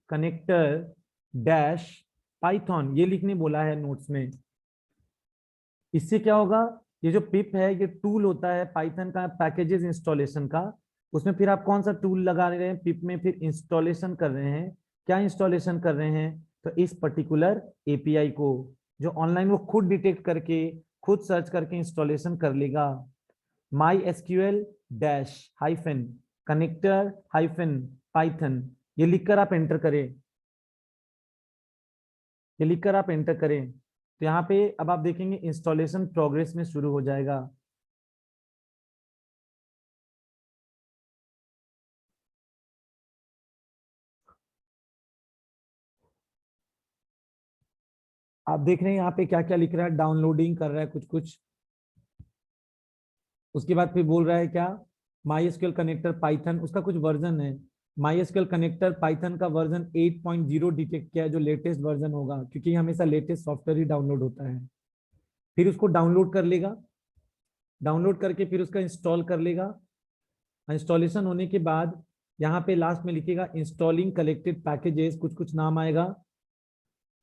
connector dash Python, ये लिखने बोला है नोट्स में। इससे क्या होगा, ये जो पिप है ये टूल होता है पाइथन का पैकेजेस इंस्टॉलेशन का। उसमें फिर आप कौन सा टूल लगा रहे हैं, पिप में फिर इंस्टॉलेशन कर रहे हैं। क्या इंस्टॉलेशन कर रहे हैं, तो इस पर्टिकुलर एपीआई को, जो ऑनलाइन वो खुद डिटेक्ट करके खुद सर्च करके इंस्टॉलेशन कर लेगा। My SQL dash hyphen connector hyphen Python, ये लिखकर आप एंटर करें, ये लिखकर आप एंटर करें। तो यहाँ पे अब आप देखेंगे इंस्टॉलेशन प्रोग्रेस में शुरू हो जाएगा। आप देख रहे हैं यहाँ पे क्या क्या लिख रहा है, डाउनलोडिंग कर रहा है कुछ कुछ। उसके बाद फिर बोल रहा है क्या, माई एसक्यूएल कनेक्टर पाइथन, उसका कुछ वर्जन है। माई एसक्यूएल कनेक्टर पाइथन का वर्जन 8.0 डिटेक्ट किया है, जो लेटेस्ट वर्जन होगा, क्योंकि हमेशा लेटेस्ट सॉफ्टवेयर ही डाउनलोड होता है। फिर उसको डाउनलोड कर लेगा, डाउनलोड करके फिर उसका इंस्टॉल कर लेगा। इंस्टॉलेशन होने के बाद यहाँ पे लास्ट में लिखेगा इंस्टॉलिंग कलेक्टेड पैकेजेस, कुछ कुछ नाम आएगा,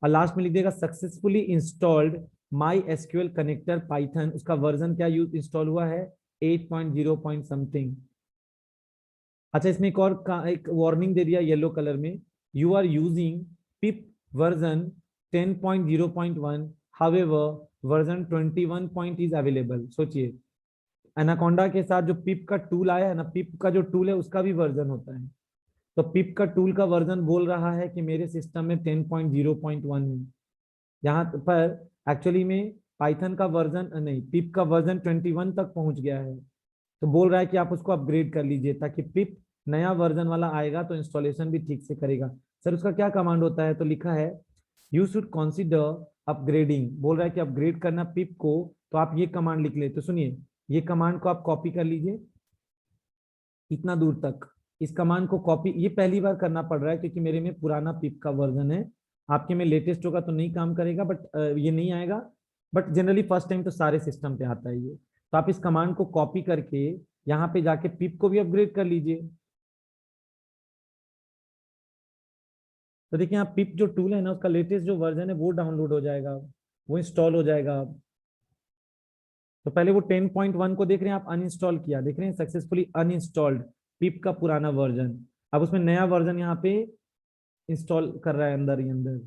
और लास्ट में लिख देगा सक्सेसफुली इंस्टॉल्ड माई एसक्यूएल कनेक्टर पाइथन। उसका वर्जन क्या यूज इंस्टॉल हुआ है, 8.0 पॉइंट समथिंग। अच्छा, इसमें एक वार्निंग दे दिया येलो कलर में, you are using pip version 10.0.1, however version 21 point is available. सोचिए, एनाकोंडा के साथ जो पिप का टूल आया है ना, पिप का जो टूल है उसका भी वर्जन होता है। तो पिप का टूल का वर्जन बोल रहा है कि मेरे सिस्टम में 10.0.1 है। यहाँ पर एक्चुअली में पाइथन का वर्जन नहीं, पिप का वर्जन 21 तक पहुंच गया है। तो बोल रहा है कि आप उसको अपग्रेड कर लीजिए, ताकि पिप नया वर्जन वाला आएगा तो इंस्टॉलेशन भी ठीक से करेगा। सर उसका क्या कमांड होता है, तो लिखा है यू शुड कंसीडर अपग्रेडिंग। बोल रहा है कि अपग्रेड करना पिप को, तो आप ये कमांड लिख ले। तो सुनिए, ये कमांड को आप कॉपी कर लीजिए इतना दूर तक। इस कमांड को कॉपी, ये पहली बार करना पड़ रहा है क्योंकि मेरे में पुराना पिप का वर्जन है। आपके में लेटेस्ट होगा तो नहीं काम करेगा, बट ये नहीं आएगा। बट जनरली फर्स्ट टाइम तो सारे सिस्टम पे आता है ये। तो आप इस कमांड को कॉपी करके यहाँ पे जाके पिप को भी अपग्रेड कर लीजिए। तो देखिए यहाँ पिप जो टूल है ना, उसका लेटेस्ट जो वर्जन है वो डाउनलोड हो जाएगा, वो इंस्टॉल हो जाएगा। तो पहले वो 10.1 को देख रहे हैं आप, अनइंस्टॉल किया, देख रहे हैं सक्सेसफुली अनइंस्टॉल्ड पिप का पुराना वर्जन। अब उसमें नया वर्जन यहाँ पे इंस्टॉल कर रहा है अंदर ही अंदर।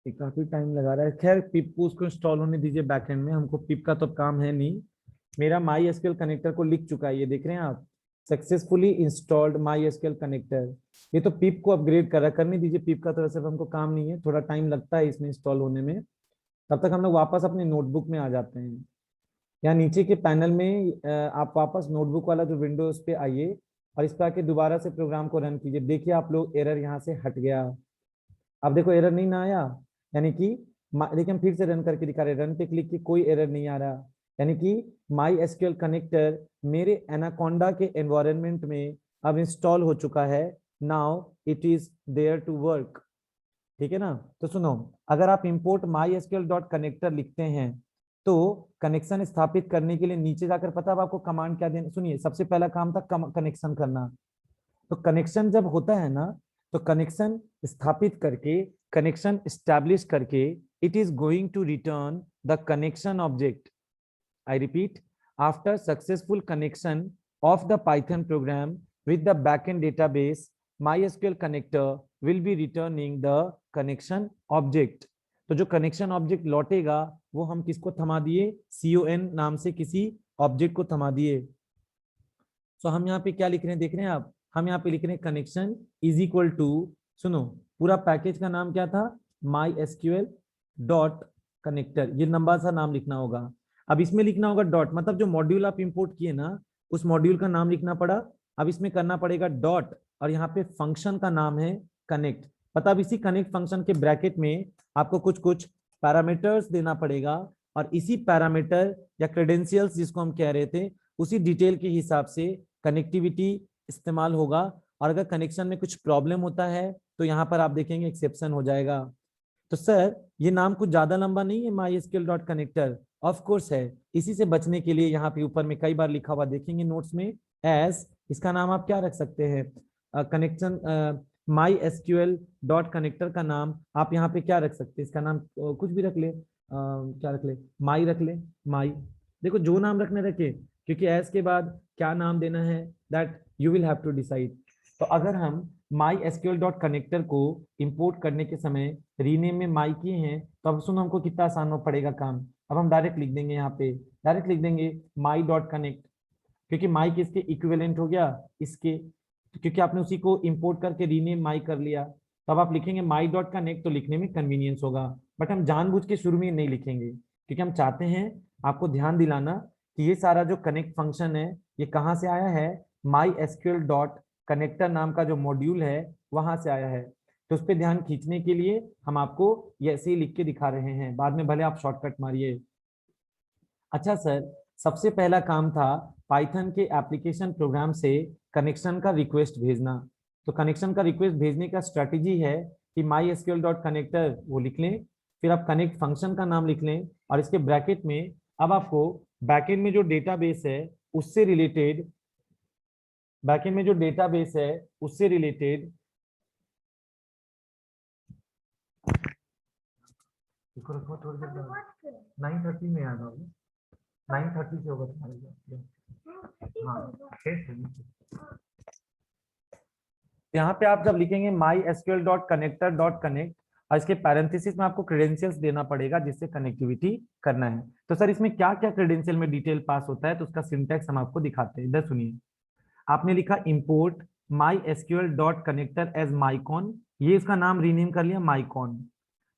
ये काफी टाइम लगा रहा है, खैर पिप को उसको इंस्टॉल होने दीजिए बैकएंड में, हमको पिप का तो काम है नहीं। मेरा माई एसक्यूएल कनेक्टर को लिख चुका है, ये देख रहे हैं आप, सक्सेसफुली इंस्टॉल्ड माई एसक्यूएल कनेक्टर। ये तो पिप को अपग्रेड कर रहा है, करने दीजिए पिप का, तो वैसे हमको काम नहीं है, थोड़ा टाइम लगता है इसमें इंस्टॉल होने में। तब तक हम लोग वापस अपने नोटबुक में आ जाते हैं। यहाँ नीचे के पैनल में आप वापस नोटबुक वाला जो विंडोज पे आइए और इस पे आके दोबारा से प्रोग्राम को रन कीजिए। देखिए आप लोग एरर यहाँ से हट गया। अब देखो एरर नहीं ना आया, यानी कि देखिए हम फिर से रन करके दिखा रहे हैं, रन पे क्लिक की कोई एरर नहीं आ रहा, यानी कि माई एसक्यूएल कनेक्टर मेरे एनाकोंडा के एनवायरनमेंट में अब इंस्टॉल हो चुका है। Now it is there to work. ठीक है ना। तो सुनो, अगर आप import my SQL dot connector लिखते हैं तो कनेक्शन स्थापित करने के लिए नीचे जाकर पता है आपको कमांड क्या देना। सुनिए, सबसे पहला काम था कनेक्शन करना। तो कनेक्शन जब होता है ना, तो कनेक्शन स्थापित करके, कनेक्शन स्टैब्लिश करके, it is going to return the connection object. I repeat, after successful connection of the Python program with the backend database, MySQL connector will be returning the connection object. तो जो connection object लौटेगा वो हम किसको थमा दिए, CON नाम से किसी ऑब्जेक्ट को थमा दिए। तो हम यहाँ पे क्या लिख रहे हैं देख रहे हैं आप, हम यहाँ पे लिख रहे हैं कनेक्शन इज इक्वल टू, सुनो पूरा पैकेज का नाम क्या था, MySQL डॉट कनेक्टर, ये लंबा सा नाम लिखना होगा। अब इसमें लिखना होगा डॉट, मतलब जो मॉड्यूल आप इंपोर्ट किए ना उस मॉड्यूल का नाम लिखना पड़ा। अब इसमें करना पड़ेगा डॉट, और यहाँ पे फंक्शन का नाम है कनेक्ट। पता, अब इसी कनेक्ट फंक्शन के ब्रैकेट में आपको कुछ कुछ पैरामीटर्स देना पड़ेगा, और इसी पैरामीटर या क्रेडेंशियल्स जिसको हम कह रहे थे उसी डिटेल के हिसाब से कनेक्टिविटी इस्तेमाल होगा। और अगर कनेक्शन में कुछ प्रॉब्लम होता है तो यहाँ पर आप देखेंगे एक्सेप्शन हो जाएगा। तो सर ये नाम कुछ ज्यादा लंबा नहीं है MySQL dot connector, of course है। इसी से बचने के लिए यहाँ पे ऊपर में कई बार लिखा हुआ देखेंगे नोट्स में, एज इसका नाम आप क्या रख सकते हैं, कनेक्शन MySQL डॉट कनेक्टर का नाम आप यहाँ पे क्या रख सकते हैं, इसका नाम कुछ भी रख ले, क्या रख ले, माई रख ले, माई। देखो जो नाम रखने रखे, क्योंकि एज के बाद क्या नाम देना है that you will have to decide. तो अगर हम MySQL डॉट कनेक्टर को इंपोर्ट करने के समय रीनेम में माई किए हैं तो अब सुनो हमको कितना आसान हो पड़ेगा काम। अब हम डायरेक्ट लिख देंगे, यहाँ पे डायरेक्ट लिख देंगे माई डॉट कनेक्ट, क्योंकि माई किसके इक्विवेलेंट हो गया, इसके, क्योंकि आपने उसी को इंपोर्ट करके रीनेम माई कर लिया। तो अब आप लिखेंगे माई डॉट कनेक्ट, तो लिखने में कन्वीनियंस होगा। बट हम जानबूझ के शुरू में नहीं लिखेंगे, क्योंकि हम चाहते हैं आपको ध्यान दिलाना कि ये सारा जो कनेक्ट फंक्शन है ये कहाँ से आया है, MySQL डॉट कनेक्टर नाम का जो मॉड्यूल है वहां से आया है। तो उस पर ध्यान खींचने के लिए हम आपको ये ऐसे ही लिख के दिखा रहे हैं, बाद में भले आप शॉर्टकट मारिए। अच्छा सर, सबसे पहला काम था पाइथन के एप्लीकेशन प्रोग्राम से कनेक्शन का रिक्वेस्ट भेजना। तो कनेक्शन का रिक्वेस्ट भेजने का स्ट्रेटेजी है कि MySQL डॉट कनेक्टर वो लिख लें, फिर आप कनेक्ट फंक्शन का नाम लिख लें, और इसके ब्रैकेट में अब आपको बैकएंड में जो डेटाबेस है उससे रिलेटेड, बैकएंड में जो डेटाबेस है उससे रिलेटेड, 9:30 में आ जाओगे, 9:30 से होगा तुम्हारे। हाँ, यहाँ पे आप जब लिखेंगे MySQL dot connector dot connect, और इसके पैरेंथेसिस में आपको क्रेडेंशियल्स देना पड़ेगा जिससे कनेक्टिविटी करना है। तो सर इसमें क्या क्या क्रेडेंशियल में डिटेल पास होता है, तो उसका सिंटैक्स हम आपको दिखाते हैं, इधर सुनिए। आपने लिखा import MySQL dot connector as mycon, ये इसका नाम रीनेम कर लिया माइकॉन।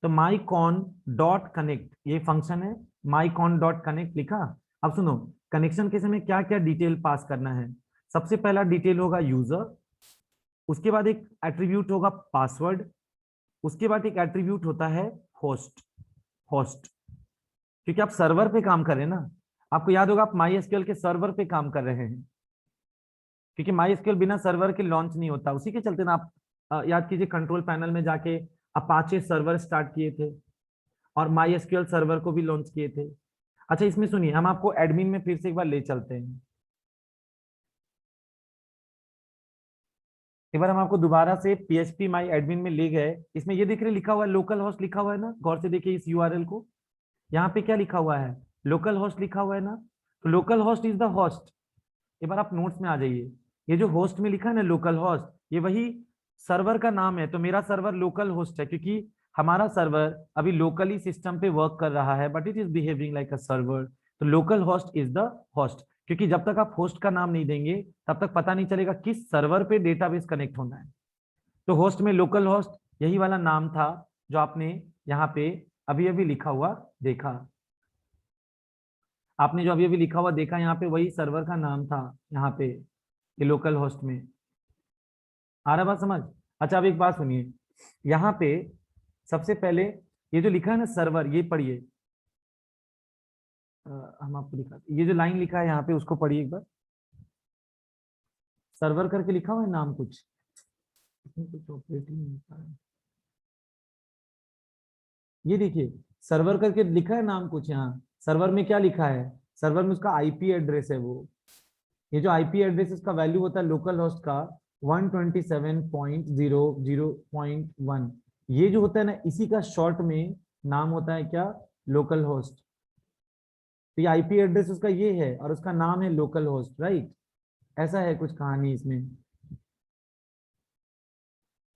तो माइकॉन डॉट कनेक्ट ये फंक्शन है, माइकॉन डॉट कनेक्ट लिखा। अब सुनो, कनेक्शन के समय क्या क्या डिटेल पास करना है। सबसे पहला डिटेल होगा यूजर, उसके बाद एक एट्रीब्यूट होगा पासवर्ड, उसके बाद एक एट्रीब्यूट होता है होस्ट। होस्ट क्योंकि आप सर्वर पे काम कर रहे हैं ना, आपको याद होगा आप MySQL के सर्वर पे काम कर रहे हैं, क्योंकि MySQL बिना सर्वर के लॉन्च नहीं होता। उसी के चलते ना आप याद कीजिए कंट्रोल पैनल में जाके अपाचे सर्वर स्टार्ट किए थे और MySQL सर्वर को भी लॉन्च किए थे। अच्छा इसमें सुनिए, हम आपको एडमिन में फिर से एक बार ले चलते हैं। एक बार हम आपको दोबारा से PHP माई एडमिन में ले गए। इसमें ये देख रहे लिखा हुआ है लोकल होस्ट लिखा हुआ है ना, गौर से देखिए इस URL को, यहाँ पे क्या लिखा हुआ है, लोकल होस्ट लिखा हुआ है ना। तो local host is the host. एक बार आप नोट्स में आ जाइए, ये जो होस्ट में लिखा है ना लोकल होस्ट, ये वही सर्वर का नाम है। तो मेरा सर्वर लोकल होस्ट है क्योंकि हमारा सर्वर अभी लोकली सिस्टम पे वर्क कर रहा है, but it is behaving like a server. तो local host is the host, क्योंकि जब तक आप होस्ट का नाम नहीं देंगे तब तक पता नहीं चलेगा किस सर्वर पे डेटाबेस कनेक्ट होना है। तो होस्ट में लोकल होस्ट यही वाला नाम था जो आपने यहाँ पे अभी अभी लिखा हुआ देखा, आपने जो अभी अभी लिखा हुआ देखा यहाँ पे वही सर्वर का नाम था यहाँ पे, ये लोकल होस्ट में। आ रहा बात समझ? अच्छा अब एक बात सुनिए, यहाँ पे सबसे पहले ये जो लिखा है ना सर्वर, ये पढ़िए, हम आपको दिखाते, ये जो लाइन लिखा है यहाँ पे उसको पढ़िए एक बार। सर्वर करके लिखा हुआ है नाम कुछ, इसमें कुछ ऑपरेटिंग नहीं लिखा है। ये देखिए सर्वर करके लिखा है नाम कुछ, यहाँ सर्वर में क्या लिखा है, सर्वर में उसका आईपी एड्रेस है वो, ये जो आईपी एड्रेस इसका वैल्यू होता है लोकल होस्ट का 127.0.0.1, ये जो होता है ना इसी का शॉर्ट में नाम होता है क्या, लोकल होस्ट। तो ये आईपी एड्रेस उसका ये है और उसका नाम है लोकल होस्ट, राइट? ऐसा है कुछ कहानी इसमें।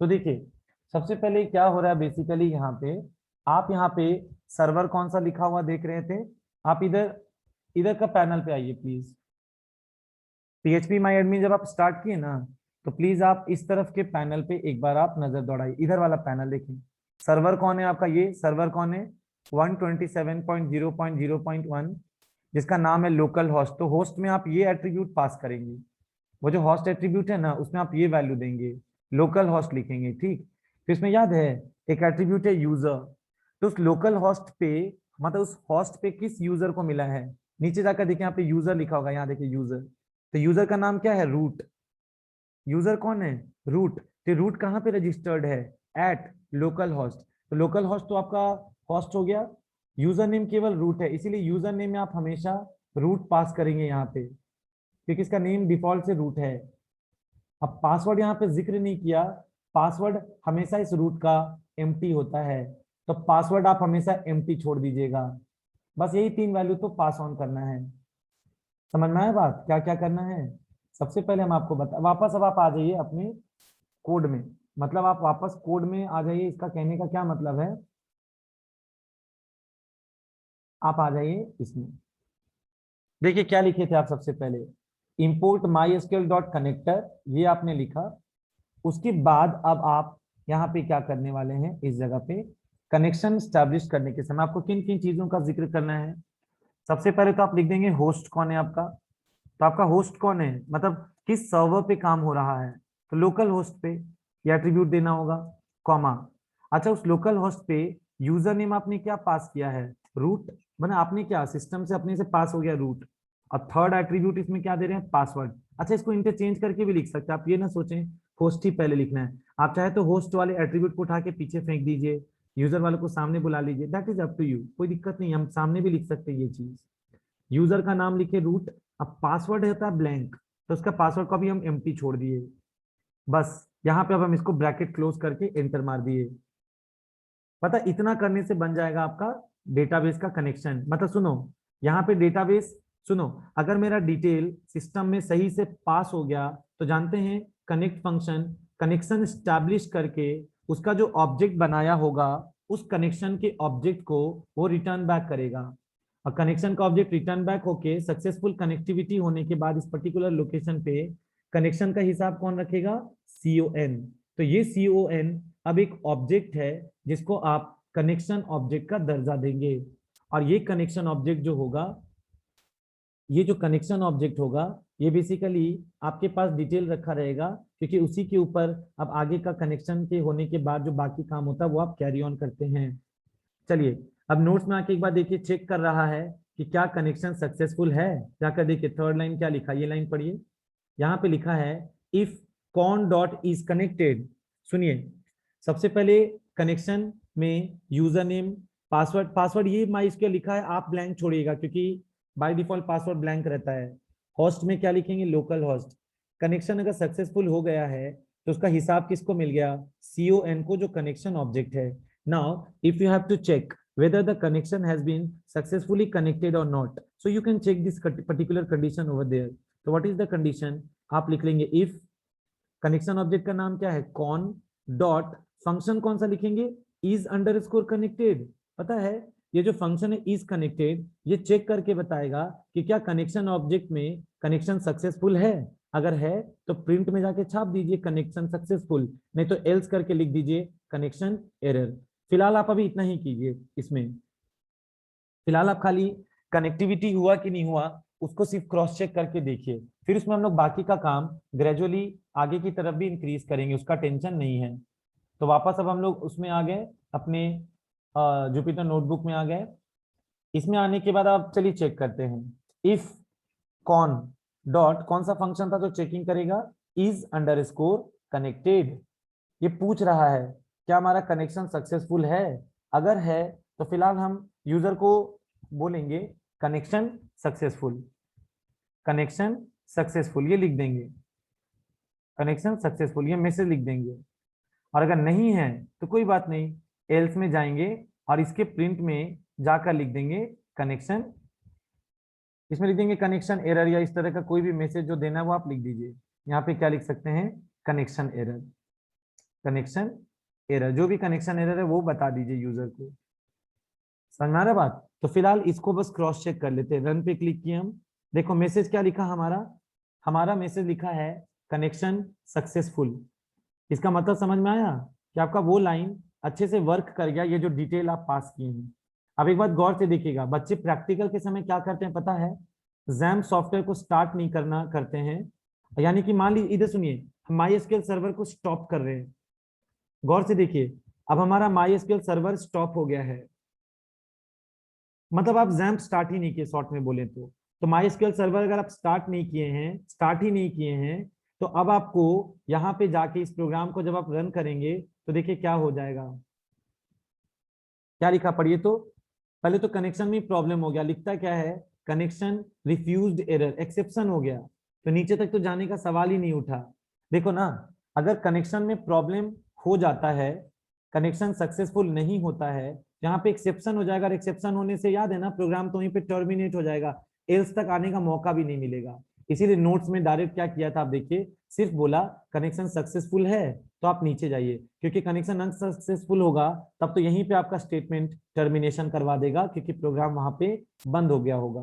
तो देखिए सबसे पहले क्या हो रहा है बेसिकली, यहाँ पे आप यहाँ पे सर्वर कौन सा लिखा हुआ देख रहे थे, आप इधर इधर का पैनल पे आइए प्लीज। PHP माई एडमिन जब आप स्टार्ट किए ना, तो प्लीज आप इस तरफ के पैनल पे एक बार आप नजर दौड़ाइए, इधर वाला पैनल देखें। सर्वर कौन है आपका, ये सर्वर कौन है 127.0.0.1, जिसका नाम है लोकल होस्ट। तो होस्ट में आप ये एट्रीब्यूट पास करेंगे, वो जो होस्ट एट्रीब्यूट है ना उसमें आप ये वैल्यू देंगे, लोकल होस्ट लिखेंगे, ठीक? तो इसमें याद है एक एट्रीब्यूट है यूजर, तो उस लोकल होस्ट पे मतलब उस होस्ट पे किस यूजर को मिला है, नीचे जाकर देखिए यहाँ पे यूजर लिखा होगा, यहाँ देखिए यूजर, तो यूजर का नाम क्या है, रूट। यूजर कौन है, रूट। तो रूट कहाँ पे रजिस्टर्ड है, एट लोकल होस्ट। तो लोकल होस्ट तो आपका होस्ट हो गया, यूजर नेम केवल रूट है, इसीलिए यूजर नेम में आप हमेशा रूट पास करेंगे यहाँ पे, क्योंकि इसका नेम डिफॉल्ट से रूट है। अब पासवर्ड यहाँ पे जिक्र नहीं किया, पासवर्ड हमेशा इस रूट का एम्प्टी होता है, तो पासवर्ड आप हमेशा एम्प्टी छोड़ दीजिएगा। बस यही 3 वैल्यू तो पास ऑन करना है। समझ में आया बात, क्या क्या करना है? सबसे पहले हम आपको बता, वापस अब आप आ जाइए अपने कोड में, मतलब आप वापस कोड में आ जाइए, इसका कहने का क्या मतलब है, आप आ जाइए इसमें। देखिए क्या लिखे थे आप सबसे पहले, इंपोर्ट माईएसक्यूएल डॉट कनेक्टर, ये आपने लिखा। उसके बाद अब आप यहाँ पे क्या करने वाले हैं, इस जगह पे कनेक्शन स्टैब्लिश करने के समय आपको किन किन चीजों का जिक्र करना है। सबसे पहले तो आप लिख देंगे होस्ट कौन है आपका, तो आपका होस्ट कौन है मतलब किस सर्वर पे काम हो रहा है, तो लोकल होस्ट पे ये एट्रीब्यूट देना होगा, कॉमा। अच्छा उस लोकल होस्ट पे यूजर नेम आपने क्या पास किया है, रूट, मैंने आपने क्या सिस्टम से अपने से पास हो गया रूट, और थर्ड एट्रीब्यूट इसमें क्या दे रहे हैं, पासवर्ड। अच्छा इसको इंटरचेंज करके भी लिख सकते हैं आप, ये ना सोचें होस्ट ही पहले लिखना है, आप चाहे तो होस्ट वाले एट्रीब्यूट को उठा के पीछे फेंक दीजिए, यूजर वाले को सामने बुला लीजिए, that is up to you, कोई दिक्कत नहीं, हम सामने भी लिख सकते हैं ये चीज। यूजर का नाम लिखे रूट, अब पासवर्ड होता है ब्लैंक, तो उसका पासवर्ड को भी हम एम्प्टी छोड़ दिए, बस यहाँ पे अब हम इसको ब्रैकेट क्लोज करके एंटर मार दिए। पता इतना करने से बन जाएगा आपका डेटाबेस का कनेक्शन। मतलब सुनो यहाँ पे डेटाबेस, सुनो अगर मेरा डिटेल सिस्टम में सही से पास हो गया तो जानते हैं कनेक्ट फंक्शन कनेक्शन स्टैब्लिश करके उसका जो ऑब्जेक्ट बनाया होगा उस कनेक्शन के ऑब्जेक्ट को वो रिटर्न बैक करेगा, और कनेक्शन का ऑब्जेक्ट रिटर्न बैक होके सक्सेसफुल कनेक्टिविटी होने के बाद इस पर्टिकुलर लोकेशन पे कनेक्शन का हिसाब कौन रखेगा, CON। तो ये CON अब एक ऑब्जेक्ट है जिसको आप कनेक्शन ऑब्जेक्ट का दर्जा देंगे, और ये कनेक्शन ऑब्जेक्ट जो होगा, ये जो कनेक्शन ऑब्जेक्ट होगा ये बेसिकली आपके पास डिटेल रखा रहेगा, क्योंकि उसी के ऊपर अब आगे का कनेक्शन के होने के बाद जो बाकी काम होता है वो आप कैरी ऑन करते हैं। चलिए अब नोट्स में आके एक बार देखिए, चेक कर रहा है कि क्या कनेक्शन सक्सेसफुल है, जाकर देखिए थर्ड लाइन क्या लिखा, ये लाइन पढ़िए, यहाँ पे लिखा है if cone dot is connected. सुनिए सबसे पहले कनेक्शन में यूजर नेम पासवर्ड, पासवर्ड ये माइस्क्यूएल लिखा है, आप ब्लैंक छोड़िएगा क्योंकि बाय डिफॉल्ट पासवर्ड ब्लैंक रहता है। होस्ट में क्या लिखेंगे, लोकल होस्ट। कनेक्शन अगर सक्सेसफुल हो गया है तो उसका हिसाब किसको मिल गया, CON को, जो कनेक्शन ऑब्जेक्ट है। Now if you have to check whether the connection has been successfully connected or not, so you can check this particular condition over there. So what is the condition, आप लिख लेंगे if connection object का नाम क्या है, cone dot function कौन सा लिखेंगे, इज अंडरस्कोर कनेक्टेड। पता है ये जो फंक्शन है इज कनेक्टेड, ये चेक करके बताएगा कि क्या कनेक्शन ऑब्जेक्ट में कनेक्शन सक्सेसफुल है, अगर है तो प्रिंट में जाके छाप दीजिए कनेक्शन सक्सेसफुल, नहीं तो एल्स करके लिख दीजिए कनेक्शन एरर। फिलहाल आप अभी इतना ही कीजिए इसमें, फिलहाल आप खाली कनेक्टिविटी हुआ कि नहीं हुआ उसको सिर्फ क्रॉस चेक करके देखिए, फिर उसमें हम लोग बाकी का काम ग्रेजुअली आगे की तरफ भी इंक्रीज करेंगे, उसका टेंशन नहीं है। तो वापस अब हम लोग उसमें आ गए, अपने जुपिटर नोटबुक में आ गए। इसमें आने के बाद आप चलिए चेक करते हैं, इफ कॉन डॉट कौन सा फंक्शन था जो चेकिंग करेगा, इज अंडरस्कोर कनेक्टेड। ये पूछ रहा है क्या हमारा कनेक्शन सक्सेसफुल है, अगर है तो फिलहाल हम यूजर को बोलेंगे कनेक्शन सक्सेसफुल, कनेक्शन सक्सेसफुल ये लिख देंगे, कनेक्शन सक्सेसफुल ये मैसेज लिख देंगे। और अगर नहीं है तो कोई बात नहीं, एल्स में जाएंगे और इसके प्रिंट में जाकर लिख देंगे कनेक्शन, इसमें लिख देंगे कनेक्शन एरर, या इस तरह का कोई भी मैसेज जो देना है वो आप लिख दीजिए। यहाँ पे क्या लिख सकते हैं, कनेक्शन एरर, कनेक्शन एरर, जो भी कनेक्शन एरर है वो बता दीजिए यूजर को। समझ में आ रहा बात? तो फिलहाल इसको बस क्रॉस चेक कर लेते हैं, रन पे क्लिक किए हम, देखो मैसेज क्या लिखा हमारा, हमारा मैसेज लिखा है कनेक्शन सक्सेसफुल। इसका मतलब समझ में आया कि आपका वो लाइन अच्छे से वर्क कर गया, ये जो डिटेल आप पास किए हैं। अब एक बात गौर से देखिएगा, बच्चे प्रैक्टिकल के समय क्या करते हैं पता है, जैम सॉफ्टवेयर को स्टार्ट नहीं करना करते हैं, यानी कि मान लीजिए इधर सुनिए, हम माई एसक्यूएल सर्वर को स्टॉप कर रहे हैं, गौर से देखिए, अब हमारा माई एसक्यूएल सर्वर स्टॉप हो गया है, मतलब आप जैम्प स्टार्ट ही नहीं किए, शॉर्ट में बोले तो माई एसक्यूएल सर्वर अगर आप स्टार्ट नहीं किए हैं, स्टार्ट ही नहीं किए हैं, तो अब आपको यहाँ पे जाके इस प्रोग्राम को जब आप रन करेंगे तो देखिए क्या हो जाएगा, क्या लिखा पढ़िए तो, पहले तो कनेक्शन में प्रॉब्लम हो गया, लिखता क्या है, कनेक्शन रिफ्यूज्ड एरर, एक्सेप्शन हो गया, तो नीचे तक तो जाने का सवाल ही नहीं उठा। देखो ना, अगर कनेक्शन में प्रॉब्लम हो जाता है, कनेक्शन सक्सेसफुल नहीं होता है, यहाँ पे एक्सेप्शन हो जाएगा, और एक्सेप्शन होने से याद है ना प्रोग्राम तो वहीं पे टर्मिनेट हो जाएगा, एल्स तक आने का मौका भी नहीं मिलेगा। इसीलिए नोट्स में डायरेक्ट क्या किया था आप देखिए, सिर्फ बोला कनेक्शन सक्सेसफुल है तो आप नीचे जाइए, क्योंकि कनेक्शन अनसक्सेसफुल होगा तब तो यहीं पे आपका स्टेटमेंट टर्मिनेशन करवा देगा, क्योंकि प्रोग्राम वहां पे बंद हो गया होगा।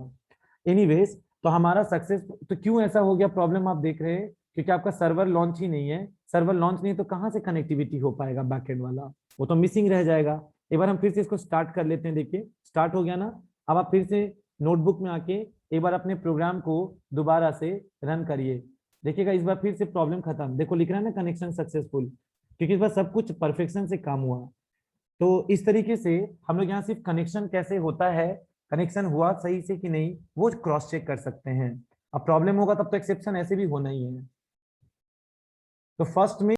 एनीवेज, तो हमारा सक्सेस, तो क्यों ऐसा हो गया प्रॉब्लम आप देख रहे हैं, क्योंकि आपका सर्वर लॉन्च ही नहीं है, सर्वर लॉन्च नहीं तो कहां से कनेक्टिविटी हो पाएगा बैकएंड वाला, वो तो मिसिंग रह जाएगा। एक बार हम फिर से इसको स्टार्ट कर लेते हैं, देखिए स्टार्ट हो गया ना। अब आप फिर से नोटबुक में आके एक बार अपने प्रोग्राम को दोबारा से रन करिए, देखिएगा इस बार फिर से प्रॉब्लम खत्म, देखो लिख रहा है ना कनेक्शन सक्सेसफुल, क्योंकि इस बार सब कुछ परफेक्शन से काम हुआ। तो इस तरीके से हम लोग यहाँ सिर्फ कनेक्शन कैसे होता है, कनेक्शन हुआ सही से कि नहीं वो क्रॉस चेक कर सकते हैं। अब प्रॉब्लम होगा तब तो एक्सेप्शन ऐसे भी होना ही है। तो फर्स्ट में